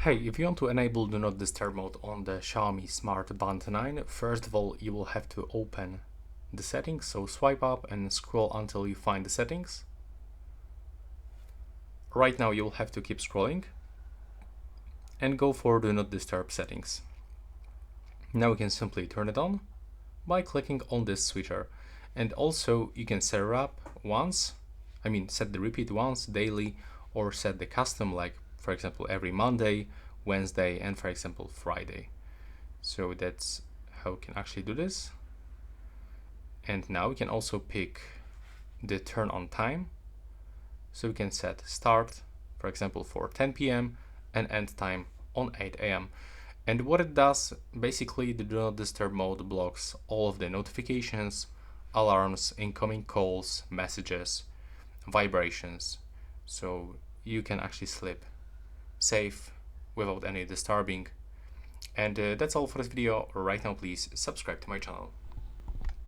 Hey, if you want to enable Do Not Disturb mode on the Xiaomi Smart Band 9, first of all, you will have to open the settings, so swipe up and scroll until you find the settings. Right now you will have to keep scrolling and go for Do Not Disturb settings. Now you can simply turn it on by clicking on this switcher, and also you can set it up once, set the repeat once daily, or set the custom, like for example every Monday, Wednesday, and for example Friday. So that's how we can actually do this. And now we can also pick the turn on time, so we can set start, for example, for 10 p.m. and end time on 8 a.m. And what it does, basically the Do Not Disturb mode blocks all of the notifications, alarms, incoming calls, messages, vibrations, so you can actually sleep safe without any disturbing. And that's all for this video. Right now, please subscribe to my channel.